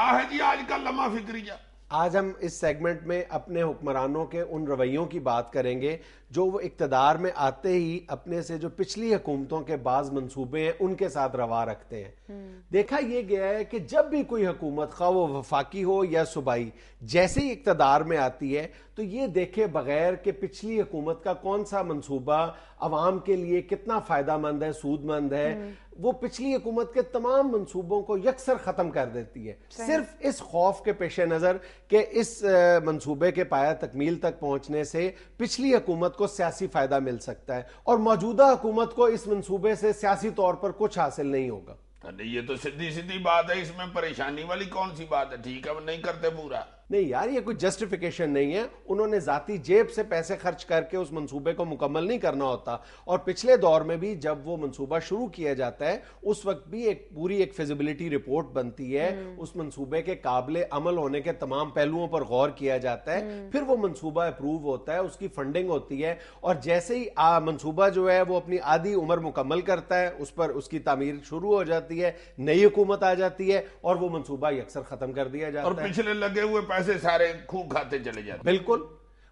है जी आजकल लम्हा फिक्रिया। आज हम इस सेगमेंट में अपने हुक्मरानों के उन रवैयों की बात करेंगे जो वो इक्तदार में आते ही अपने से जो पिछली हुकूमतों के बाज मंसूबे हैं उनके साथ रवा रखते हैं। देखा यह गया है कि जब भी कोई हुकूमत खा वो वफाकी हो या सूबाई जैसे ही इक्तदार में आती है तो ये देखे बगैर कि पिछली हुकूमत का कौन सा मंसूबा अवाम के लिए कितना फायदामंद है, सूदमंद है, वो पिछली हुकूमत के तमाम मंसूबों को यकसर खत्म कर देती है, सिर्फ इस खौफ के पेश नजर कि इस मंसूबे के पाया तकमील तक पहुंचने से पिछली हुकूमत को सियासी फायदा मिल सकता है और मौजूदा हुकूमत को इस मंसूबे से सियासी तौर पर कुछ हासिल नहीं होगा। ये तो सीधी सीधी बात है, इसमें परेशानी वाली कौन सी बात है? ठीक है, नहीं करते पूरा। नहीं यार, ये कोई जस्टिफिकेशन नहीं है। उन्होंने जाती जेब से पैसे खर्च करके उस मंसूबे को मुकम्मल नहीं करना होता। और पिछले दौर में भी जब वो मंसूबा शुरू किया जाता है उस वक्त भी एक पूरी एक फिजिबिलिटी रिपोर्ट बनती है, उस मंसूबे के काबिले अमल होने के तमाम पहलुओं पर गौर किया जाता है, फिर वो मंसूबा अप्रूव होता है, उसकी फंडिंग होती है और जैसे ही मंसूबा जो है वो अपनी आधी उम्र मुकम्मल करता है उस पर उसकी तामीर शुरू हो जाती है, नई हुकूमत आ जाती है और वो मंसूबा यकसर खत्म कर दिया जाता है और पिछले लगे हुए पैसे सारे खूब खाते चले जाते। बिल्कुल।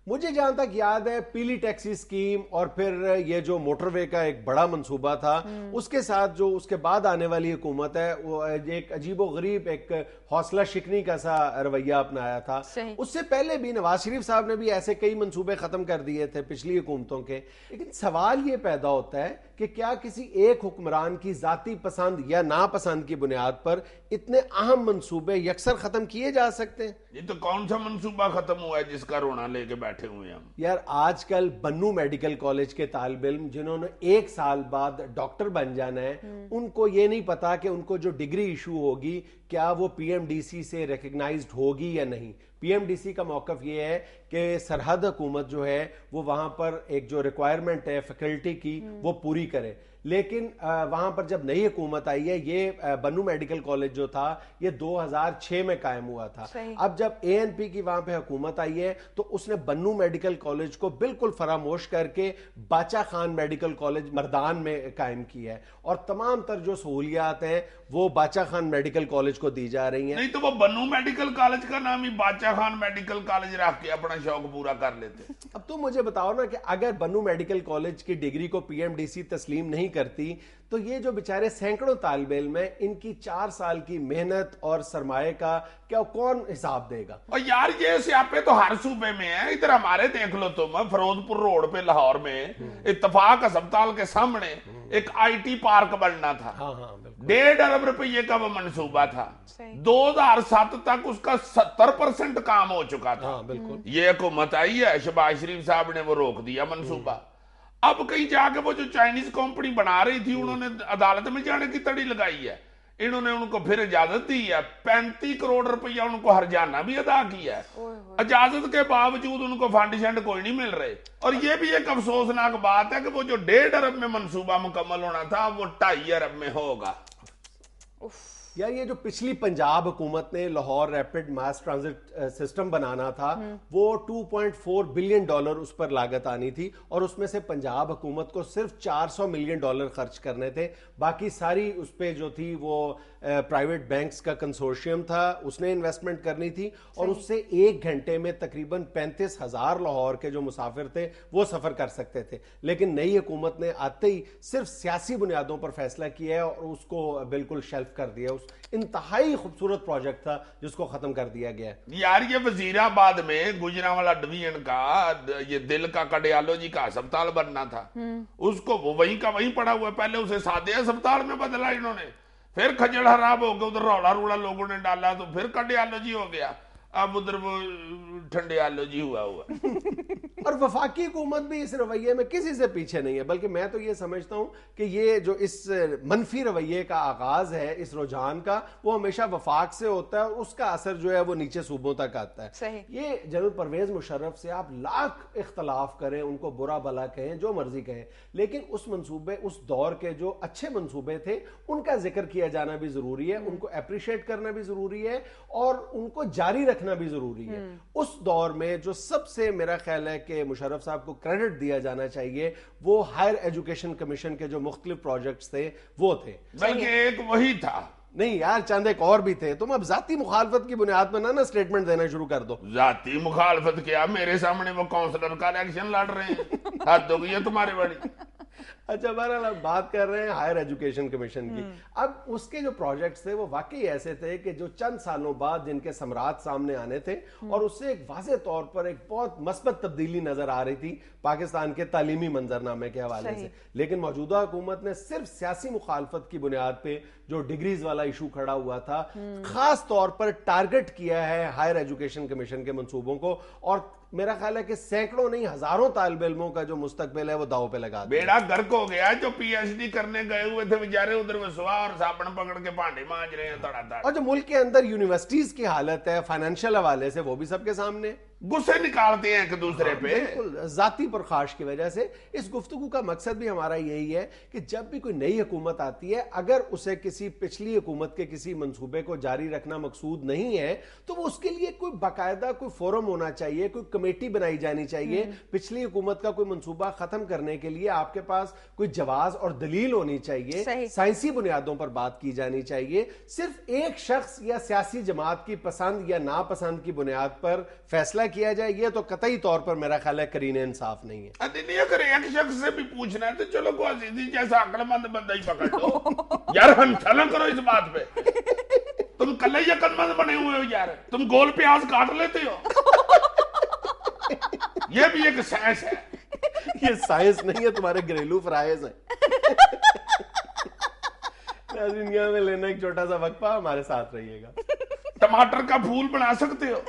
मुझे जहां तक याद है पीली टैक्सी स्कीम और फिर ये जो मोटरवे का एक बड़ा मंसूबा था उसके साथ जो उसके बाद आने वाली हुकूमत है वो एक अजीबो गरीब एक हौसला शिकनी का सा रवैया अपनाया था। उससे पहले भी नवाज शरीफ साहब ने भी ऐसे कई मंसूबे खत्म कर दिए थे पिछली हुकूमतों के। लेकिन सवाल ये पैदा होता है कि क्या किसी एक हुक्मरान की जाती पसंद या नापसंद की बुनियाद पर इतने अहम मंसूबे यकसर खत्म किए जा सकते हैं? ये तो कौन सा मंसूबा खत्म हुआ है जिसका रोना लेके बैठे हुए हैं हम? यार आजकल बन्नू मेडिकल कॉलेज के तालिब इल्म जिन्होंने 1 साल बाद डॉक्टर बन जाना है उनको ये नहीं पता कि उनको जो डिग्री इशू होगी क्या वो पीएमडीसी से रिकग्नाइज्ड होगी या नहीं। पीएमडीसी का मौकफ ये है कि सरहद हुकूमत जो है वो वहां पर एक जो रिक्वायरमेंट है फैकल्टी की वो पूरी करे। लेकिन वहां पर जब नई हुकूमत आई है, ये बन्नू मेडिकल कॉलेज जो था ये 2006 में कायम हुआ था। अब जब एएनपी की वहां पे हुकूमत आई है तो उसने बन्नू मेडिकल कॉलेज को बिल्कुल फरामोश करके बाचा खान मेडिकल कॉलेज मर्दान में कायम किया है और तमाम तर जो सहूलियात हैं वो बाचा खान मेडिकल कॉलेज को दी जा रही हैं। नहीं तो वो बन्नू मेडिकल कॉलेज का नाम ही बाचा खान मेडिकल कॉलेज रख के अपना शौक पूरा कर लेते। अब तुम मुझे बताओ ना कि अगर बन्नू मेडिकल कॉलेज की डिग्री को पीएमडीसी तस्लीम नहीं करती तो ये जो बेचारे सैकड़ों तालिबे इल्म हैं इनकी 4 साल की मेहनत और सरमाए का क्या कौन हिसाब देगा? और यार ये स्यापे तो हर सूबे में है। इधर हमारे देख लो तुम, फिरोजपुर रोड पे लाहौर में इत्तफाक अस्पताल के सामने एक आईटी पार्क बनना था। 1.5 अरब रुपये का वो मंसूबा था। 2007 तक उसका 70% काम हो चुका था। बिल्कुल। ये हुकूमत आई है, शहबाज शरीफ साहब ने वो रोक दिया मंसूबा। अब कहीं जाके वो जो चाइनीज कंपनी बना रही थी उन्होंने अदालत में जाने की तड़ी लगाई है। इन्होंने उनको फिर इजाजत दी है, 35 करोड़ रुपया उनको हर्जाना भी अदा किया है। इजाजत के बावजूद उनको फंड शंड कोई नहीं मिल रहे। और ये भी एक अफसोसनाक बात है कि वो जो 1.5 अरब में मंसूबा मुकम्मल होना था वो 2.5 अरब में होगा। यार ये जो पिछली पंजाब हुकूमत ने Lahore rapid mass transit system बनाना था वो $2.4 बिलियन उस पर लागत आनी थी और उसमें से पंजाब हुकूमत को सिर्फ $400 मिलियन खर्च करने थे। बाकी सारी उस पे जो थी वो प्राइवेट बैंक्स का कंसोर्शियम था, उसने इन्वेस्टमेंट करनी थी और उससे 1 घंटे में तकरीबन 35,000 लाहौर के जो मुसाफिर थे वो सफर कर सकते थे। लेकिन नई हुकूमत ने आते ही सिर्फ सियासी बुनियादों पर फैसला किया है और उसको बिल्कुल शेल्फ कर दिया। इंतहाई खूबसूरत प्रोजेक्ट था जिसको खत्म कर दिया गया। यार ये वजीराबाद में गुजरांवाला डिवीजन का ये दिल का कार्डियोलॉजी का अस्पताल बनना था, उसको वो वहीं का वहीं पड़ा हुआ। पहले उसे सादे अस्पताल में बदला इन्होंने, फिर खजड़ खराब हो गया, उधर रौला रूड़ा लोगों ने डाला तो फिर कार्डियोलॉजी हो गया, अब उधर वो ठंडियोलॉजी हुआ और वफाकी हुकूमत भी इस रवैये में किसी से पीछे नहीं है। बल्कि मैं तो ये समझता हूं कि ये जो इस मनफी रवैये का आगाज है इस रुझान का वो हमेशा वफाक से होता है और उसका असर जो है वो नीचे सूबों तक आता है। ये जनरल परवेज मुशर्रफ से आप लाख इख्तलाफ करें, उनको बुरा भला कहें, जो मर्जी कहें, लेकिन उस मंसूबे उस दौर के जो अच्छे मंसूबे थे उनका जिक्र किया जाना भी जरूरी है, उनको अप्रिशिएट करना भी जरूरी है और उनको जारी रखना भी जरूरी है। उस दौर में जो सबसे मेरा ख्याल है कि मुशर्रफ साहब को क्रेडिट दिया जाना चाहिए वो हायर एजुकेशन कमीशन के जो मुख्तलिफ प्रोजेक्ट्स थे वो थे। बल्कि एक वही था नहीं यार, चंद एक और भी थे। तुम अब जाती मुखालफत की बुनियाद पर ना स्टेटमेंट देना शुरू कर दो। जाती मुखालफत क्या, मेरे सामने वो काउंसलर का इलेक्शन लड़ रहे हैं, हद हो गई है तुम्हारे बड़ी। अच्छा, बहरहाल अब बात कर रहे हैं हायर एजुकेशन कमीशन की। अब उसके जो प्रोजेक्ट्स थे वो वाकई ऐसे थे कि जो चंद सालों बाद जिनके सम्राट सामने आने थे, और उससे एक वाज़ेह तौर पर एक बहुत मस्बत तब्दीली नजर आ रही थी पाकिस्तान के तालीमी मंजरनामे के हवाले से। लेकिन मौजूदा हुकूमत ने सिर्फ सियासी मुखालफत की बुनियाद पे जो डिग्रीज वाला इशू खड़ा हुआ था, खास तौर पर टारगेट किया है हायर एजुकेशन कमीशन के मंसूबों को, और मेरा ख्याल है कि सैकड़ों नहीं हजारों तालिब इल्मों का जो मुस्तकबिल है वो दाव पे लगा दिया। बेड़ा गर्क हो गया। जो पीएचडी करने गए हुए थे बेचारे उधर वसुआ और साबुन पकड़ के भांडे मांज रहे हैं धड़ाधड़। और जो मुल्क के अंदर यूनिवर्सिटीज की हालत है फाइनेंशियल हवाले से, वो भी सबके सामने। गुस्से निकालते हैं एक दूसरे पे। बिल्कुल जाती पुरखाश की वजह से। इस गुफ्तगू का मकसद भी हमारा यही है कि जब भी कोई नई हुकूमत आती है, अगर उसे किसी पिछली हुकूमत के किसी मंसूबे को जारी रखना मकसूद नहीं है, तो वो उसके लिए कोई बाकायदा कोई फोरम होना चाहिए, कोई कमेटी बनाई जानी चाहिए। पिछली हुकूमत का कोई मंसूबा खत्म करने के लिए आपके पास कोई जवाज और दलील होनी चाहिए, साइंसी बुनियादों पर बात की जानी चाहिए। सिर्फ एक शख्स या सियासी जमात की पसंद या नापसंद की बुनियाद पर फैसला किया जाए, ये तो कतई तौर पर मेरा ख्याल है करीने इंसाफ नहीं है। अगर एक शख्स से भी पूछना है तो चलो को अजीजी जैसा अक्लमंद बंदा ही पकड़ लो यार, हम चलन करो इस बात पे। तुम कल ही अक्लमंद बने हुए हो यार, तुम गोल प्याज काट लेते हो। ये भी एक साइंस है। ये साइंस नहीं है, तुम्हारे घरेलू फ्राइज है। दुनिया में लेना एक छोटा सा वक्फा, हमारे साथ रहिएगा। टमाटर का फूल बना सकते हो।